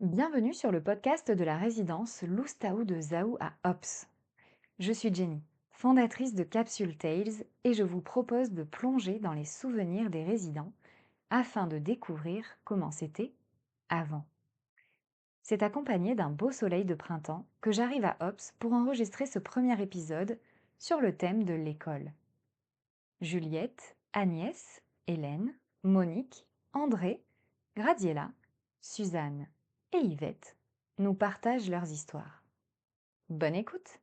Bienvenue sur le podcast de la résidence Loustao de Zaou à Ops. Je suis Jenny, fondatrice de Capsule Tales et je vous propose de plonger dans les souvenirs des résidents afin de découvrir comment c'était avant. C'est accompagné d'un beau soleil de printemps que j'arrive à Ops pour enregistrer ce premier épisode sur le thème de l'école. Juliette, Agnès, Hélène, Monique, André, Gradiela, Suzanne et Yvette nous partagent leurs histoires. Bonne écoute!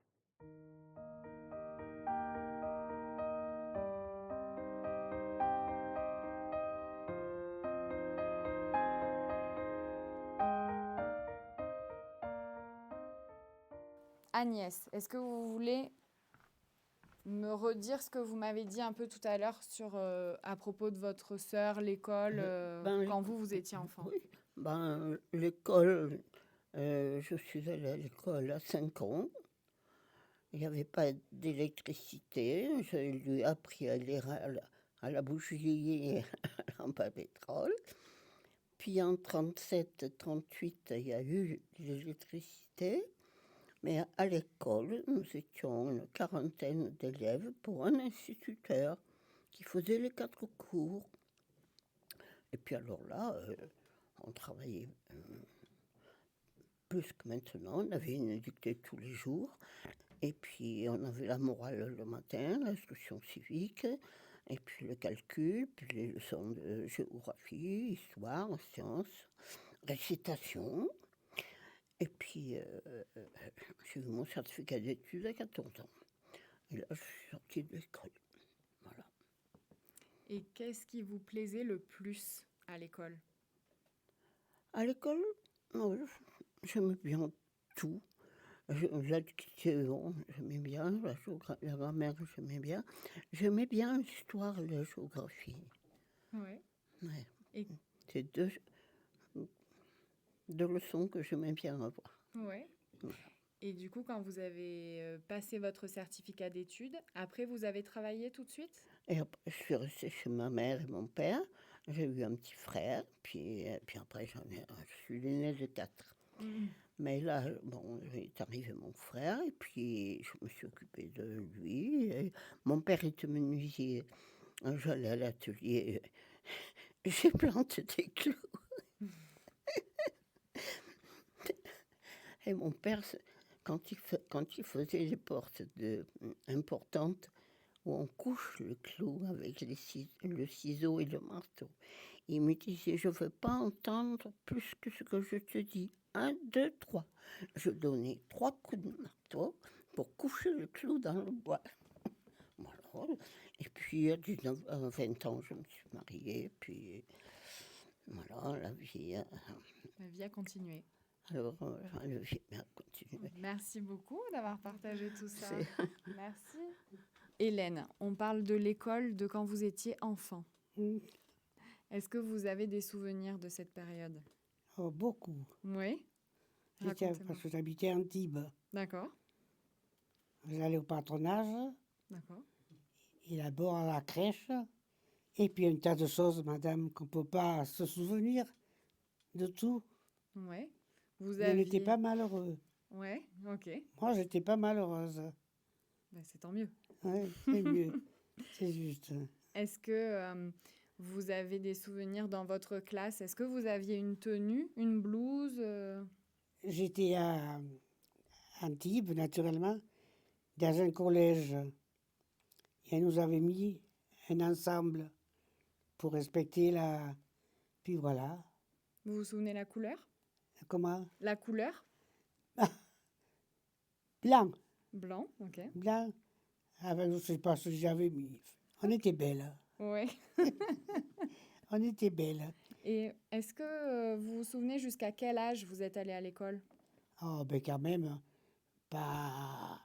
Agnès, est-ce que vous voulez me redire ce que vous m'avez dit un peu tout à l'heure à propos de votre sœur, l'école, quand vous étiez enfant? Oui, l'école, je suis allée à l'école à 5 ans. Il n'y avait pas d'électricité. J'ai appris à lire à la bougie et à la lampe à pétrole. Puis en 37-38, il y a eu l'électricité. Mais à l'école, nous étions une quarantaine d'élèves pour un instituteur qui faisait les 4 cours. Et puis alors là, on travaillait plus que maintenant. On avait une dictée tous les jours. Et puis on avait la morale le matin, l'instruction civique, et puis le calcul, puis les leçons de géographie, histoire, sciences, récitation. Et puis j'ai eu mon certificat d'études à 14 ans. Et là, je suis sortie de l'école. Voilà. Et qu'est-ce qui vous plaisait le plus à l'école? À l'école, moi, j'aimais bien tout. La dictation, j'aimais bien. La grammaire, j'aimais bien. J'aimais bien l'histoire et la géographie. Ouais. Ouais. Et, C'est deux leçons que j'aimais bien avoir. ouais. Voilà. Et du coup, quand vous avez passé votre certificat d'études, après vous avez travaillé tout de suite? Et après, je suis restée chez ma mère et mon père. J'ai eu un petit frère, puis après, je suis l'aînée de 4. Mais là, bon, est arrivé mon frère, et puis je me suis occupée de lui. Et mon père était menuisier. J'allais à l'atelier, j'ai planté des clous. Et mon père, quand il faisait les portes importantes, où on couche le clou avec le ciseau et le marteau, il me disait: je ne veux pas entendre plus que ce que je te dis. 1, 2, 3. Je donnais 3 coups de marteau pour coucher le clou dans le bois. Voilà. Et puis à 20 ans, je me suis mariée. Puis voilà, la vie. La vie a continué. Alors, la vie a continué. Merci beaucoup d'avoir partagé tout ça. C'est Merci. Hélène, on parle de l'école de quand vous étiez enfant. Est-ce que vous avez des souvenirs de cette période? Oh, beaucoup. Oui. Parce que j'habitais Antibes. D'accord. J'allais au patronage, D'accord. et d'abord à la crèche, et puis un tas de choses, madame, qu'on ne peut pas se souvenir de tout. Ouais. Vous On n'était pas malheureux. Ouais, ok. Moi, j'étais pas malheureuse. Ben, c'est tant mieux. Ouais, c'est mieux. C'est juste. Est-ce que vous avez des souvenirs dans votre classe? Est-ce que vous aviez une tenue, une blouse J'étais à Antibes, naturellement, dans un collège. Et elle nous avait mis un ensemble pour respecter la... Puis voilà. Vous vous souvenez la couleur? Comment? La couleur? Blanc. Blanc, ok. Blanc. Avec, je ne sais pas ce que j'avais mis. On était belles. Ouais. On était belles. Et est-ce que vous vous souvenez jusqu'à quel âge vous êtes allé à l'école? Oh, ben quand même, pas...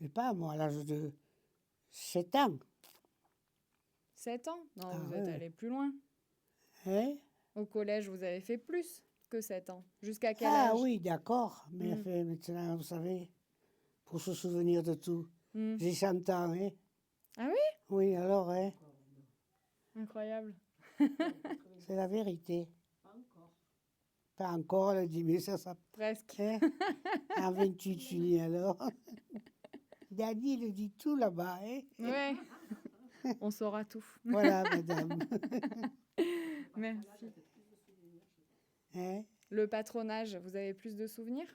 Je sais pas, moi, à l'âge de 7 ans. 7 ans? Non, Ah vous êtes ouais. allé plus loin. Hein? Au collège, vous avez fait plus que 7 ans. Jusqu'à quel Ah âge? oui, d'accord. Mais Mm. enfin, maintenant, vous savez, pour se souvenir de tout. Mm. J'ai 100 ans, hein? Ah oui? Oui, alors, hein? Incroyable. C'est la vérité. Pas encore, elle dit, mais ça Presque. hein, en 28 juillet alors. Daddy, il dit tout là-bas, hein. Ouais. On saura tout. Voilà, madame. Merci. Hein? Le patronage, vous avez plus de souvenirs?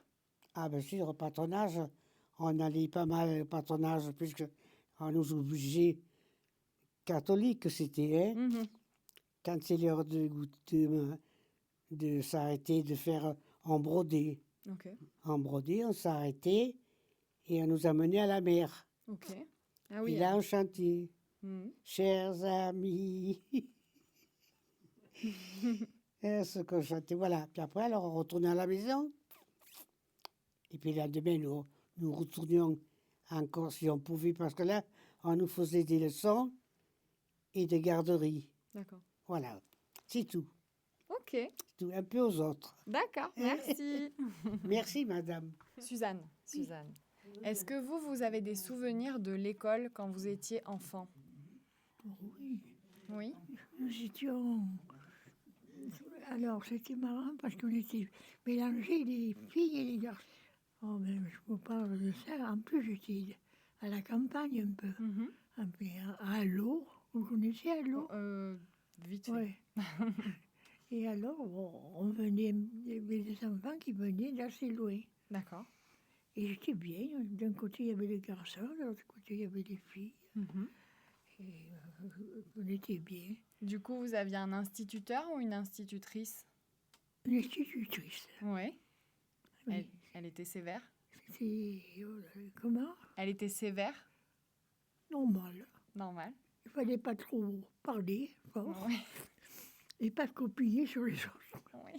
Ah ben sûr, au patronage, on allait pas mal au patronage, puisque on nous obligeait, catholiques c'était, hein, Mhm. quand c'est l'heure de s'arrêter, de faire en brodé. Ok. En brodé, on s'arrêtait et on nous amenait à la mer. Ok. Ah Et oui. là, on chantait. Mhm. Chers amis. Et ce qu'on chantait, voilà. Puis après, alors, on retournait à la maison. Et puis le lendemain, nous retournions encore si on pouvait, parce que là, on nous faisait des leçons et des garderies. D'accord. Voilà, c'est tout. Ok. C'est tout. Un peu aux autres. D'accord. Merci. Merci, madame. Suzanne. Suzanne. Est-ce que vous avez des souvenirs de l'école quand vous étiez enfant? Oui, Oui. nous étions. Alors, c'était marrant parce qu'on était mélangés, les filles et les garçons. Oh, ben, je vous parle de ça. En plus, j'étais à la campagne un peu. Mhm. Un peu à l'eau. Vous connaissez à l'eau? Vite fait. Oui. Et alors, on venait, il y avait des enfants qui venaient d'assez loin. D'accord. Et j'étais bien. D'un côté, il y avait les garçons, de l'autre côté, il y avait les filles. Mhm. Et on était bien. Du coup, vous aviez un instituteur ou une institutrice? Une institutrice. Oui. Oui. Elle était sévère? C'était. Comment? Elle était sévère? Normal. Normal. Il fallait pas trop parler fort Oui. et pas copier sur les autres. Oui.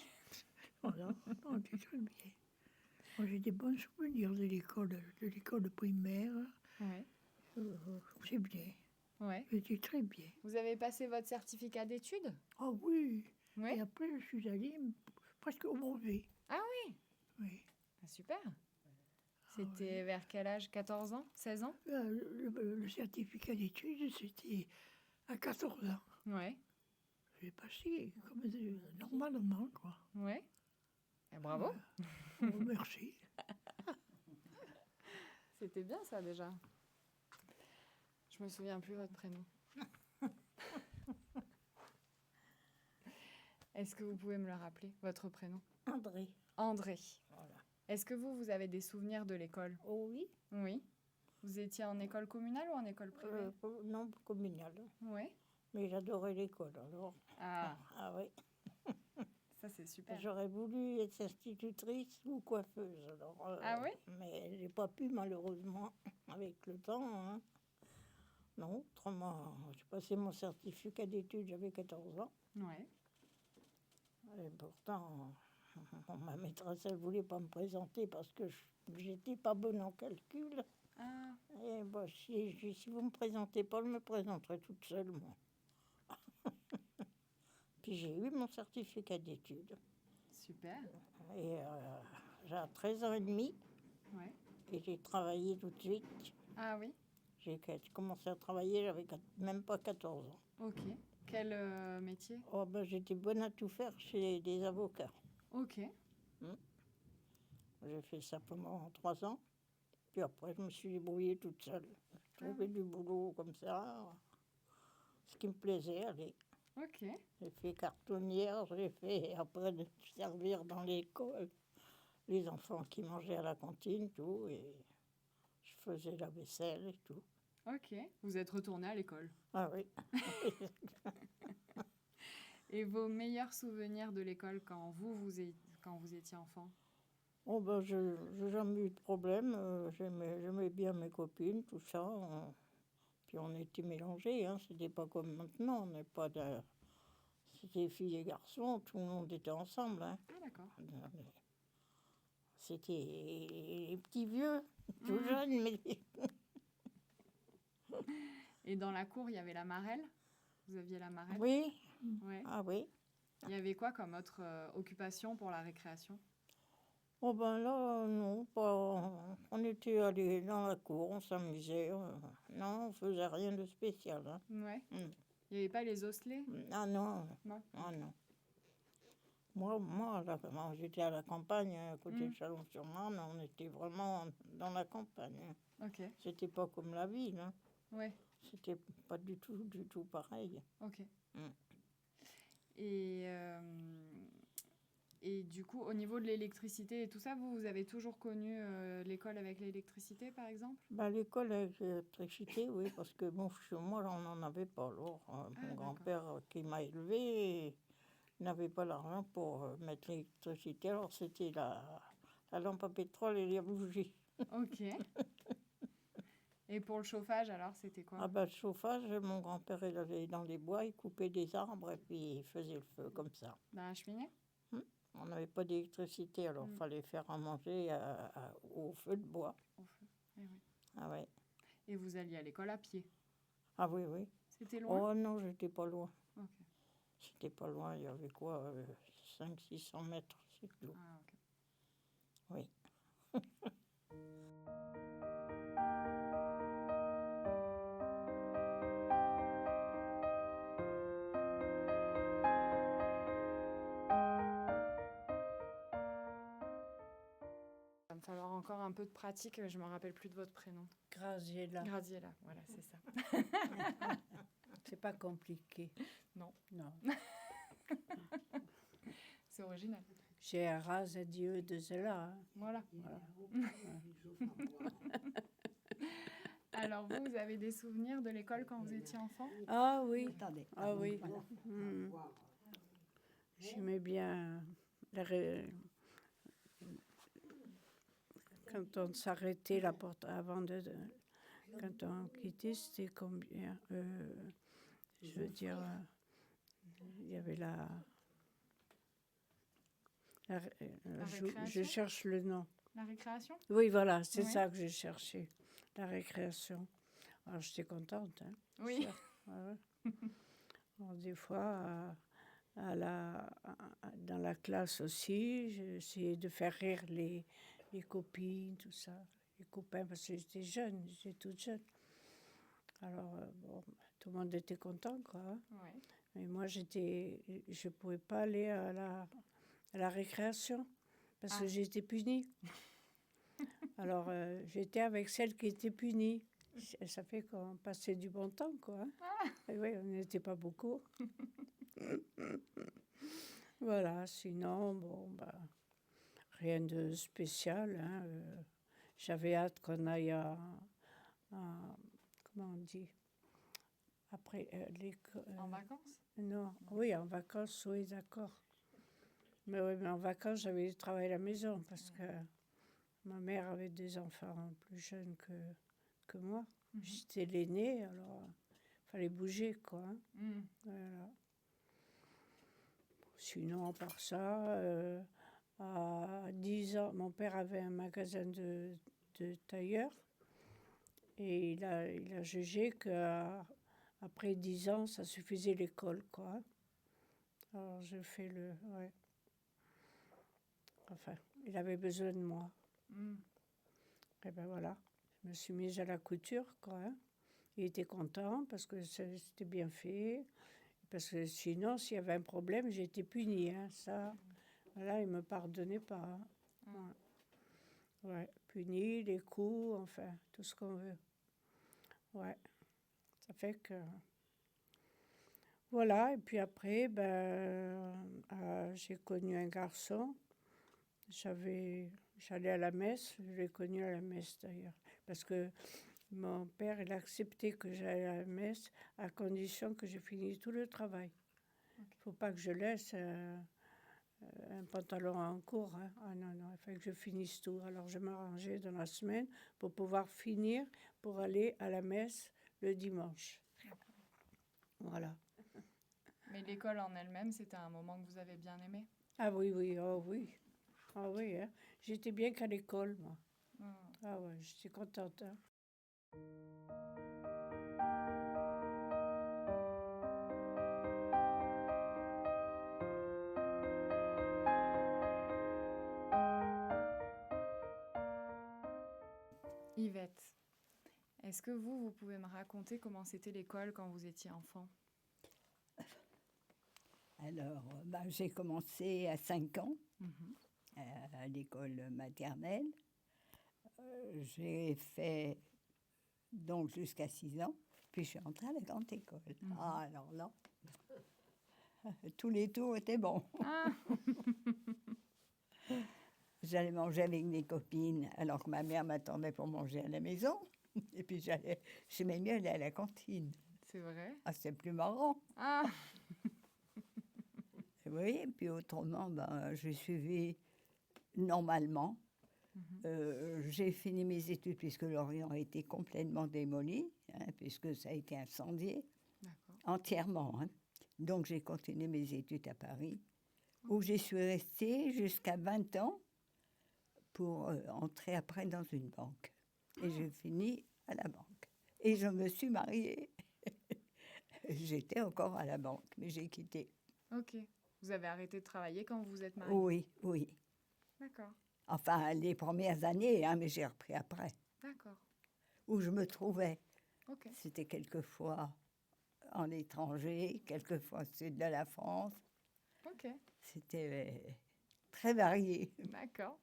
Voilà, on était très bien. Moi, j'ai des bons souvenirs de l'école primaire. Oui. C'est bien, Ouais. c'était très bien. Vous avez passé votre certificat d'études? Ah oui, Oui. et après je suis allée presque au brevet. Ah oui. Oui. Ah, super. C'était vers quel âge? 14 ans? 16 ans? Le certificat d'études, c'était à 14 ans. Ouais. J'ai passé comme normalement, quoi. Ouais. Eh, bravo. Oh, merci. C'était bien ça déjà. Je me souviens plus votre prénom. Est-ce que vous pouvez me le rappeler, votre prénom? André. André. Voilà. Est-ce que vous avez des souvenirs de l'école? Oh oui, Oui. Vous étiez en école communale ou en école privée? non communal. Oui. Mais j'adorais l'école alors. Ah, Ah oui. ça c'est super. J'aurais voulu être institutrice ou coiffeuse. Alors, Ah oui? mais j'ai pas pu malheureusement avec le temps. Hein. Non, autrement, j'ai passé mon certificat d'études, j'avais 14 ans. Ouais. Et pourtant, ma maîtresse, elle voulait pas me présenter parce que j'étais pas bonne en calcul. Ah, Et bah, si vous me présentez pas, je me présenterai toute seule, moi. Puis j'ai eu mon certificat d'études. super. Et j'ai 13 ans et demi Ouais. et j'ai travaillé tout de suite. Ah oui. J'ai commencé à travailler, j'avais même pas 14 ans. Ok. Quel métier? Oh, ben, j'étais bonne à tout faire chez des avocats. Ok. J'ai fait ça pendant 3 ans. Puis après, je me suis débrouillée toute seule. J'ai trouvé du boulot comme ça. Ce qui me plaisait, allez. Ok. J'ai fait cartonnière, j'ai fait après de servir dans l'école, les enfants qui mangeaient à la cantine, tout, et je faisais la vaisselle et tout. Ok. Vous êtes retourné à l'école. Ah oui. Et vos meilleurs souvenirs de l'école quand quand vous étiez enfant? Oh ben, je n'ai jamais eu de problème. J'aimais bien mes copines, tout ça. Puis on était mélangés, hein. C'était pas comme maintenant. On n'est pas de... C'était filles et garçons, tout le monde était ensemble. Hein. Ah d'accord. C'était les petits vieux, tout jeunes, mais Et dans la cour, il y avait la marelle? Vous aviez la marelle? oui, Ouais. ah oui. Il y avait quoi comme autre occupation pour la récréation? Oh ben là, non, pas. On était allés dans la cour, on s'amusait. Non, on faisait rien de spécial. Hein. Ouais. Mm. Il n'y avait pas les osselets? Ah non, Non. ah non. Moi, j'étais à la campagne, à côté Mm. de Chalon-sur-Marne, on était vraiment dans la campagne. Ok, C'était pas comme la ville, hein. ouais, C'était pas du tout pareil. ok. Mm. Et, euh, et du coup, au niveau de l'électricité et tout ça, vous avez toujours connu l'école avec l'électricité, par exemple? Bah, l'école avec l'électricité, oui, parce que bon, chez moi, on n'en avait pas. Alors, Ah, mon d'accord. grand-père qui m'a élevé n'avait pas l'argent pour mettre l'électricité. Alors, c'était la lampe à pétrole et les bougies. Ok. Et pour le chauffage, alors, c'était quoi? Ah bah, le chauffage, mon grand-père, il allait dans les bois, il coupait des arbres et puis il faisait le feu comme ça. Dans la cheminée? Hmm. On n'avait pas d'électricité, alors il Mm. fallait faire à manger au feu de bois. Au feu. Eh oui. Ah ouais. Et vous alliez à l'école à pied? Ah oui, oui. C'était loin? Oh non, j'étais pas loin. Ok. C'était pas loin, il y avait quoi, 500-600 mètres, c'est tout. Ah, ok. Oui. Il va me falloir encore un peu de pratique, je me rappelle plus de votre prénom. Graziella, Graziella, voilà, c'est ça. c'est pas compliqué. Non. Non. C'est original. J'ai un ras à Dieu de cela. Hein. Voilà. Voilà. Alors vous avez des souvenirs de l'école quand vous étiez enfant? Ah oui, Attendez. ah oui. Voilà. Mm. J'aimais bien la ré- quand on s'arrêtait la porte avant quand on quittait, c'était combien je veux dire, il y avait je récréation? cherche le nom. La récréation? Oui, voilà, c'est Oui. ça que j'ai cherché, la récréation. Alors j'étais contente. Hein, Oui. ça, ouais. Alors, des fois, dans la classe aussi, j'essayais de faire rire les copines, tout ça, les copains, parce que j'étais jeune, j'étais toute jeune. Alors, bon, tout le monde était content, quoi. Hein. Ouais. Mais moi, je pouvais pas aller à la récréation, parce que Ah. j'étais punie. Alors, j'étais avec celle qui était punie. Ça fait qu'on passait du bon temps, quoi. Hein. Et oui, on n'était pas beaucoup. Voilà, sinon, bon, bah, rien de spécial. Hein, j'avais hâte qu'on aille comment on dit, après En vacances? non, oui, en vacances, oui, d'accord. Mais oui, mais en vacances, j'avais du travail à la maison parce que ma mère avait des enfants plus jeunes que moi. Mhm. J'étais l'aînée, alors il fallait bouger, quoi. Hein. Mm. Voilà. Sinon, à part ça, à 10 ans, mon père avait un magasin de tailleur et il a jugé qu'après 10 ans, ça suffisait l'école, quoi. Alors, je fais ouais. Enfin, il avait besoin de moi. Mm. Et ben voilà, je me suis mise à la couture, quoi. Hein. Il était content parce que c'était bien fait. Parce que sinon, s'il y avait un problème, j'étais punie. Hein. Ça, là, il ne me pardonnait pas. Hein. Ouais. Ouais, punie, les coups, enfin, tout ce qu'on veut. Ouais, ça fait que... Voilà, et puis après, j'ai connu un garçon. J'allais à la messe, je l'ai connu à la messe d'ailleurs. Parce que mon père, il a accepté que j'aille à la messe à condition que je finisse tout le travail. Il ne faut pas que je laisse un pantalon en cours. Hein. Ah non, non, il fallait que je finisse tout. Alors je m'arrangeais dans la semaine pour pouvoir finir, pour aller à la messe le dimanche. Voilà. Mais l'école en elle-même, c'était un moment que vous avez bien aimé? Ah oui, oui, oh oui. Ah oui, hein. J'étais bien qu'à l'école, moi. Mm. Ah ouais, j'étais contente. Hein. Yvette, est-ce que vous pouvez me raconter comment c'était l'école quand vous étiez enfant? Alors, j'ai commencé à 5 ans Mhm. à l'école maternelle. J'ai fait donc jusqu'à 6 ans, puis je suis entrée à la grande école. Mhm. Ah, alors là, tous les tours étaient bons. Ah, J'allais manger avec mes copines, alors que ma mère m'attendait pour manger à la maison. Et puis j'aimais mieux aller à la cantine. c'est vrai. Ah, c'est plus marrant. Ah, Oui, puis autrement, j'ai suivi normalement. J'ai fini mes études puisque Lorient a été complètement démoli, hein, puisque ça a été incendié d'accord. entièrement, hein. Donc j'ai continué mes études à Paris, où j'y suis restée jusqu'à 20 ans pour entrer après dans une banque. Et j'ai fini à la banque. Et je me suis mariée. J'étais encore à la banque, mais j'ai quitté. Ok. Vous avez arrêté de travailler quand vous êtes mariée? Oui, oui. D'accord. Enfin, les premières années, hein, mais j'ai repris après. D'accord. Où je me trouvais. Ok. C'était quelquefois en étranger, quelquefois au sud de la France. Ok. C'était très varié. D'accord.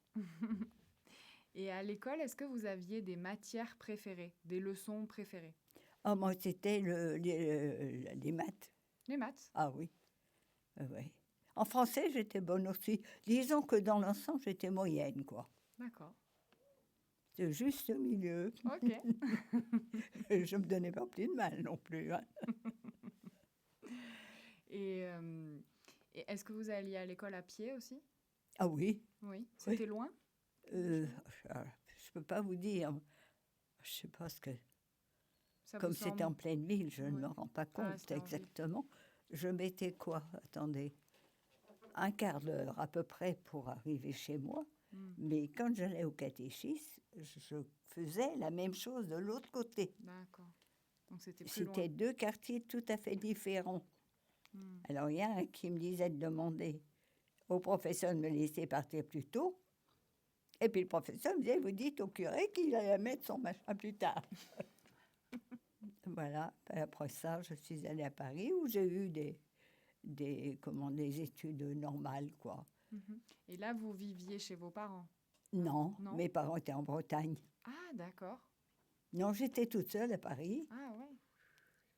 Et à l'école, est-ce que vous aviez des matières préférées, des leçons préférées? Oh, moi, c'était les maths. Les maths. Ah oui, oui. En français, j'étais bonne aussi. Disons que dans l'ensemble, j'étais moyenne, quoi. D'accord. C'est juste au milieu. Ok. Je me donnais pas plus de mal non plus, hein. Et, est-ce que vous alliez à l'école à pied aussi? Ah oui, Oui. C'était loin? euh, je peux pas vous dire. Je sais pas ce que... Ça vous Comme c'était en semble- pleine ville, je ne Oui. me rends pas Ah, compte c'était en ville. exactement. Je mettais quoi? Attendez. Un quart d'heure à peu près pour arriver chez moi. Hmm. Mais quand j'allais au catéchisme, je faisais la même chose de l'autre côté. D'accord. Donc c'était plus loin. C'était deux quartiers tout à fait différents. Hmm. Alors il y a un qui me disait de demander au professeur de me laisser partir plus tôt. Et puis le professeur me disait, vous dites au curé qu'il allait mettre son machin plus tard. Voilà. Après ça, je suis allée à Paris où j'ai eu des études normales, quoi. Mhm. Et là, vous viviez chez vos parents? Non, Non. mes parents étaient en Bretagne. Ah, d'accord. Non, j'étais toute seule à Paris. Ah, ouais.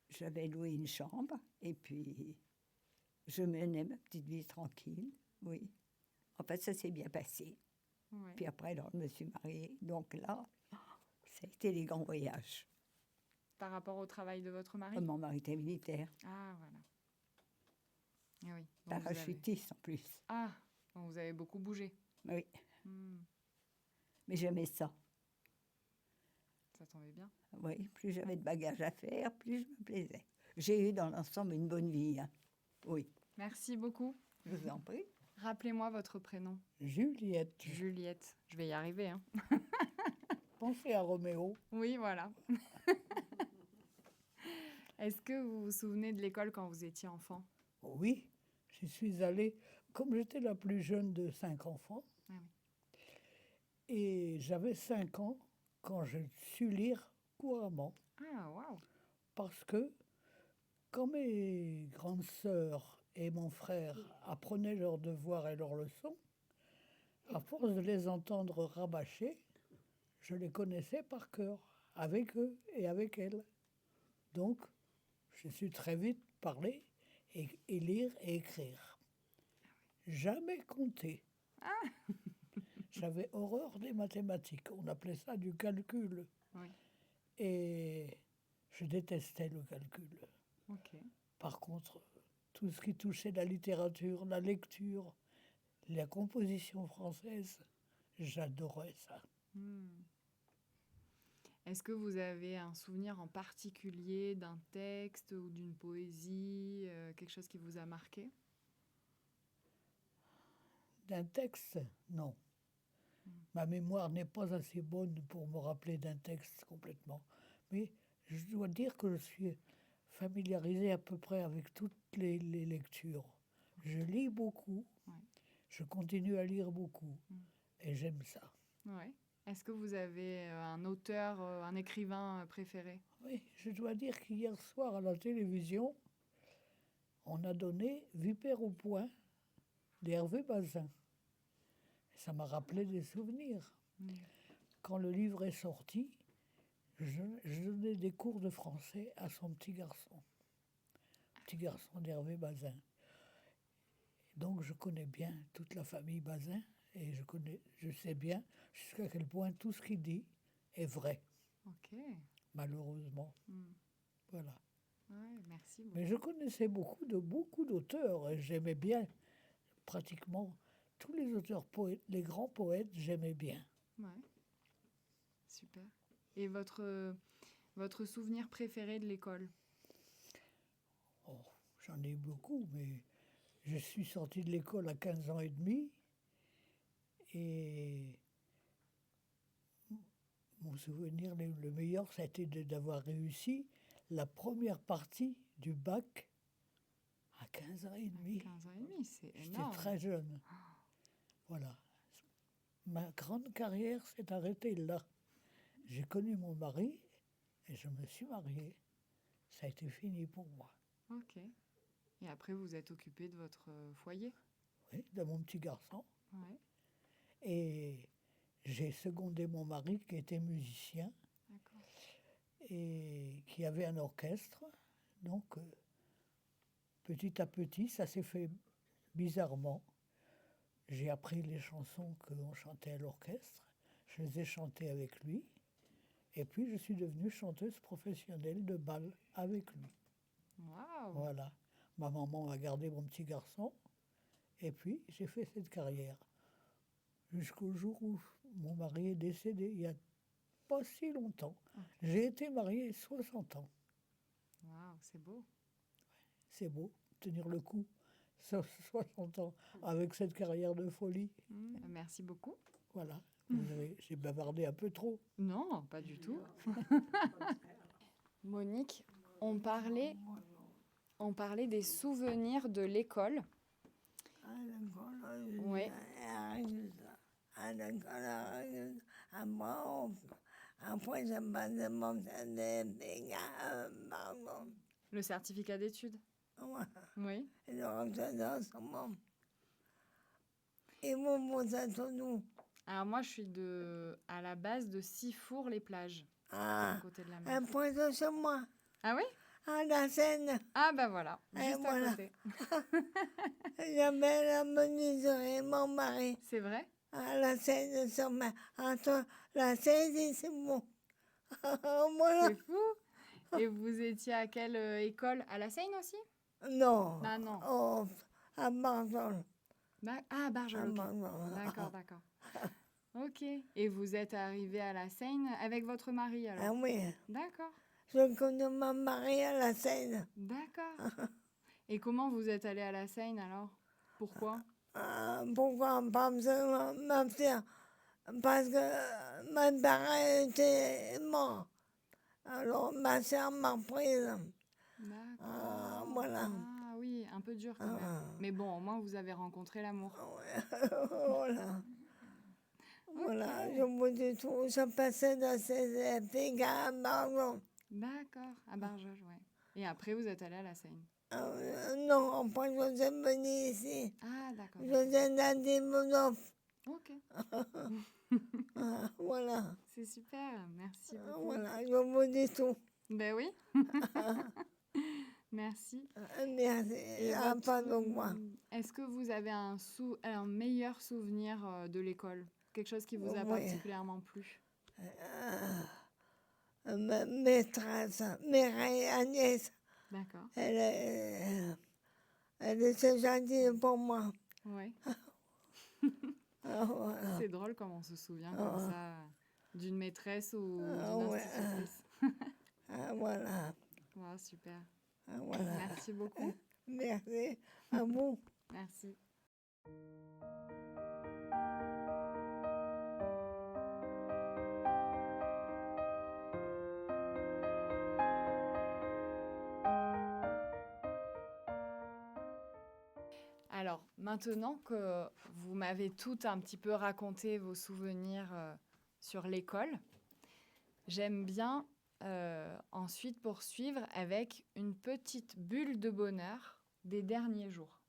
J'avais loué une chambre et puis je menais ma petite vie tranquille, oui. En fait, ça s'est bien passé. Ouais. Puis après, alors, je me suis mariée. Donc là, ça a été les grands voyages. Par rapport au travail de votre mari? Mon mari était militaire, Ah, voilà. Ah oui. Donc vous avez- parachutiste en plus. Ah, donc vous avez beaucoup bougé. Oui, Hmm. mais j'aimais ça. Ça tombait bien. Oui, plus j'avais de bagages à faire, plus je me plaisais. J'ai eu dans l'ensemble une bonne vie, hein. Oui, Merci beaucoup. je vous en prie. Rappelez-moi votre prénom. Juliette, Juliette. Je vais y arriver, hein. pensez à Roméo. Oui, voilà. Est-ce que vous vous souvenez de l'école quand vous étiez enfant? Oui, j'y suis allée, comme j'étais la plus jeune de 5 enfants, Ah oui. et j'avais 5 ans quand j'ai su lire couramment, Ah, waouh. parce que quand mes grandes sœurs et mon frère apprenaient leurs devoirs et leurs leçons, à force de les entendre rabâcher, je les connaissais par cœur, avec eux et avec elles. Donc, je suis très vite parler et lire et écrire. Jamais compter. J'avais horreur des mathématiques. On appelait ça du calcul. Oui. Et je détestais le calcul. Ok. Par contre, tout ce qui touchait la littérature, la lecture, la composition française, j'adorais ça. Hmm. Est-ce que vous avez un souvenir en particulier d'un texte ou d'une poésie, quelque chose qui vous a marqué? D'un texte, non. Ma mémoire n'est pas assez bonne pour me rappeler d'un texte complètement. Mais je dois dire que je suis familiarisé à peu près avec toutes les lectures. Je lis beaucoup, Ouais. je continue à lire beaucoup, et j'aime ça. Ouais. Est-ce que vous avez un auteur, un écrivain préféré? Oui, je dois dire qu'hier soir à la télévision, on a donné Vipère au point d'Hervé Bazin. Ça m'a rappelé des souvenirs. Quand le livre est sorti, je donnais des cours de français à son petit garçon d'Hervé Bazin. Donc je connais bien toute la famille Bazin et je sais bien jusqu'à quel point tout ce qu'il dit est vrai, Ok. malheureusement. Mm. Voilà. Ouais, merci beaucoup. Mais je connaissais beaucoup d'auteurs et j'aimais bien pratiquement tous les auteurs poètes, les grands poètes, j'aimais bien. Ouais. Super. Et votre souvenir préféré de l'école? Oh, j'en ai eu beaucoup, mais je suis sorti de l'école à 15 ans et demi et mon souvenir le meilleur, ça a été d'avoir réussi la première partie du bac à 15 ans et demi. 15 ans et demi, c'est J'étais énorme. très jeune. Voilà. Ma grande carrière s'est arrêtée là. J'ai connu mon mari et je me suis mariée. Ça a été fini pour moi. Ok. Et après, vous êtes occupé de votre foyer? Oui, de mon petit garçon. Ouais. Et j'ai secondé mon mari qui était musicien D'accord. et qui avait un orchestre. Donc, petit à petit, ça s'est fait bizarrement. J'ai appris les chansons qu'on chantait à l'orchestre. Je les ai chantées avec lui. Et puis, je suis devenue chanteuse professionnelle de bal avec lui. Waouh. Voilà. Ma maman a gardé mon petit garçon. Et puis, j'ai fait cette carrière. Jusqu'au jour où mon mari est décédé, il n'y a pas si longtemps. Ok. J'ai été mariée 60 ans. Waouh, c'est beau. C'est beau, tenir le coup, 60 ans, avec cette carrière de folie. Merci beaucoup. Voilà. J'ai bavardé un peu trop. Non, pas du tout. Monique, on parlait des souvenirs de l'école. Oui. Le certificat d'études. Oui. Alors moi, je suis à la base de Sifour-les-Plages, à côté de la mer. Ah oui? À la Seine, Ah bah voilà, Et juste à voilà. côté. j'avais la menuiserie, mon mari. C'est vrai? À la Seine, entre la Seine et c'est bon. Voilà. C'est fou. Et vous étiez à quelle école? À la Seine aussi? Non. Ah non. Oh, à Barcelone. Ah, Barjol, ok. Barcelone. D'accord, d'accord. Ok. Et vous êtes arrivé à la Seine avec votre mari Ah alors? oui, D'accord, je connais mon mari à la Seine. d'accord. Et comment vous êtes allé à la Seine alors? Pourquoi? Pourquoi? Parce que ma père était mort. Alors ma soeur m'a prise. D'accord. Voilà. Ah oui, un peu dur quand même. Mais bon, au moins vous avez rencontré l'amour. Voilà. Voilà, je vous dis tout. Je passais dans ces filles à Barcelone. D'accord, à Barjol, ouais. Et après vous êtes allé à la Seine. Non, après je suis venue ici. Ah d'accord. Je suis dans des monofs. Ok, Voilà. c'est super, merci beaucoup. Voilà, je vous dis tout. Ben oui. Merci. Merci. Et Pas de moi. est-ce que vous avez un meilleur souvenir de l'école? Quelque chose qui vous a Oui. particulièrement plu? Ma maîtresse, Mireille Agnès, D'accord. elle était gentille pour moi. Oui. Voilà. C'est drôle comme on se souvient comme ça d'une maîtresse ou d'une Ouais. institutrice. Voilà. Wow, super. Voilà. Merci beaucoup. Merci à vous. Merci. Alors, maintenant que vous m'avez tout un petit peu raconté vos souvenirs sur l'école, j'aime bien ensuite poursuivre avec une petite bulle de bonheur des derniers jours.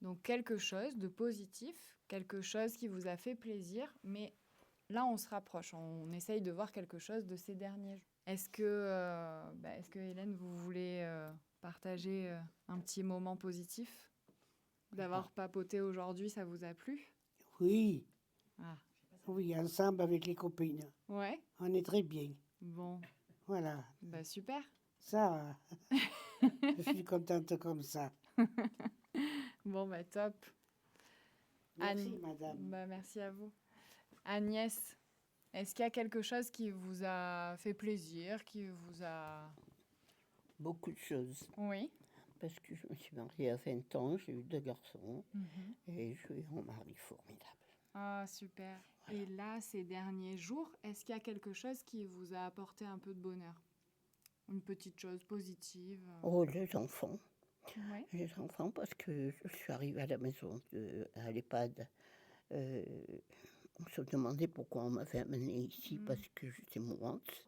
Donc quelque chose de positif, quelque chose qui vous a fait plaisir, mais là on se rapproche, on essaye de voir quelque chose de ces derniers jours. Est-ce que Hélène, vous voulez partager un petit moment positif d'avoir papoté aujourd'hui, ça vous a plu? Oui, Ah, oui, ensemble avec les copines. ouais, On est très bien. bon, Voilà, bah super. ça, je suis contente comme ça. Bon, bah top. Merci, Anne- madame. Bah, merci à vous. Agnès, est-ce qu'il y a quelque chose qui vous a fait plaisir, qui vous a... Beaucoup de choses. Oui. Parce que je me suis mariée à 20 ans, j'ai eu 2 garçons Mhm. et j'ai eu un mari formidable. Ah, super. Et là, ces derniers jours, est-ce qu'il y a quelque chose qui vous a apporté un peu de bonheur? Une petite chose positive? Oh, les enfants. Ouais. Les enfants, parce que je suis arrivée à la maison, à l'EHPAD. On se demandait pourquoi on m'avait amenée ici, Mm. parce que j'étais mourante.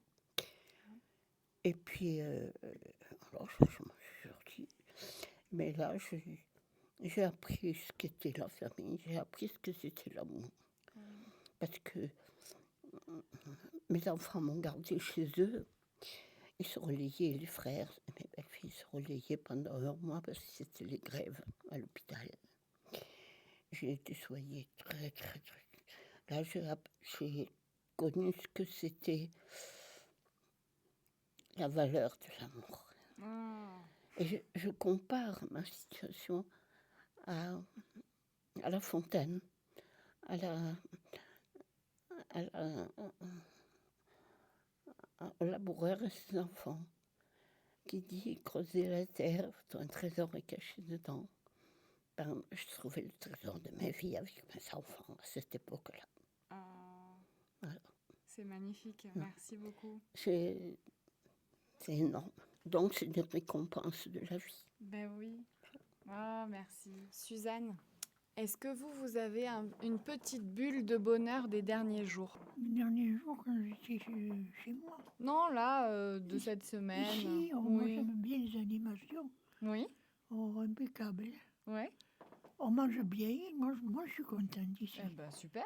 Et puis, alors je m'en suis sortie. Mais là, j'ai appris ce qu'était la famille, j'ai appris ce que c'était l'amour. Parce que mes enfants m'ont gardée chez eux. Ils se relayaient, les frères, mes belles-filles se relayaient pendant un mois parce que c'était les grèves à l'hôpital. J'ai été soignée très, très, très. Là, j'ai connu ce que c'était la valeur de l'amour. Ah. Et je compare ma situation à La Fontaine, à au laboureur et ses enfants, qui dit creuser la terre, un trésor est caché dedans. Ben, je trouvais le trésor de ma vie avec mes enfants à cette époque-là. Ah. Voilà. C'est magnifique. Merci beaucoup. C'est énorme. Donc, c'est une récompense de la vie. Ben oui. Ah, merci. Suzanne, est-ce que vous avez une petite bulle de bonheur des derniers jours? Le dernier jour, quand j'étais chez moi. Non, là, de cette semaine. Ici, moi Oui. j'aime bien les animations. Oui. Oh, impeccable. Ouais. On mange bien, moi je suis contente ici. Eh ben, super.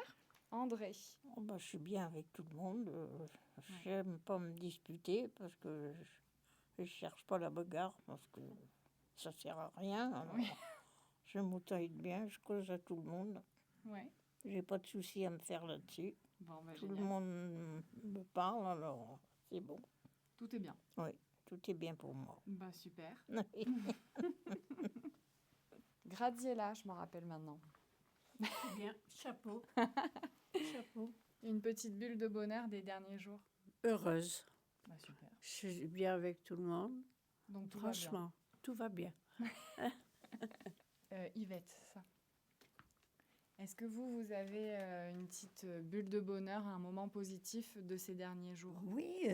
André. Oh, bah, je suis bien avec tout le monde. J'aime pas me disputer parce que je cherche pas la bagarre parce que ça sert à rien. Alors, Oui. je m'outtaille bien, je cause à tout le monde. Ouais. J'ai pas de souci à me faire là-dessus. Bon, bah, Tout le génial. monde me parle, alors c'est bon. Tout est bien. Oui, tout est bien pour moi. Bah, super. Graziella, je m'en rappelle maintenant. Bien, chapeau. Chapeau. Une petite bulle de bonheur des derniers jours. Heureuse. Bah, super. Je suis bien avec tout le monde. Donc, tout va bien. Franchement, tout va bien. Yvette, ça. Est-ce que vous avez une petite bulle de bonheur, un moment positif de ces derniers jours? Oui,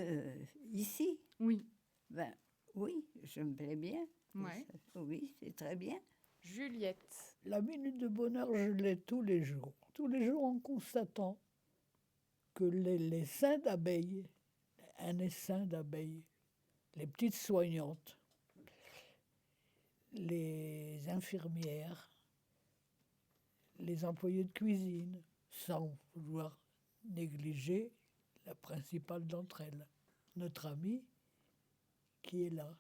ici, Oui. ben oui, je me plais bien. Ouais. Oui, c'est très bien. Juliette. La minute de bonheur, je l'ai tous les jours. Tous les jours en constatant que les saints d'abeilles, un essaim d'abeilles, les petites soignantes, les infirmières, les employés de cuisine, sans vouloir négliger la principale d'entre elles, notre amie qui est là.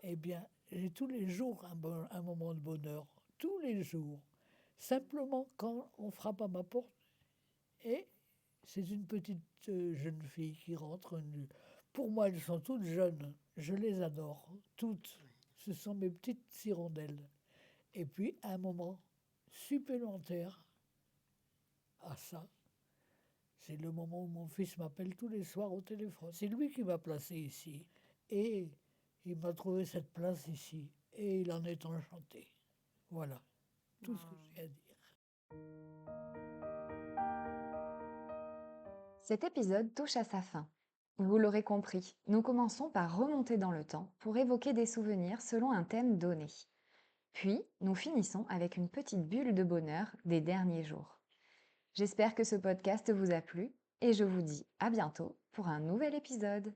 Eh bien, j'ai tous les jours un moment de bonheur, tous les jours. Simplement quand on frappe à ma porte, et c'est une petite jeune fille qui rentre. Pour moi, elles sont toutes jeunes, je les adore, toutes. Ce sont mes petites hirondelles. Et puis, un moment supplémentaire à ça, c'est le moment où mon fils m'appelle tous les soirs au téléphone. C'est lui qui m'a placé ici. Et il m'a trouvé cette place ici. Et il en est enchanté. Voilà, tout ce que j'ai à dire. Cet épisode touche à sa fin. Vous l'aurez compris, nous commençons par remonter dans le temps pour évoquer des souvenirs selon un thème donné. Puis, nous finissons avec une petite bulle de bonheur des derniers jours. J'espère que ce podcast vous a plu et je vous dis à bientôt pour un nouvel épisode.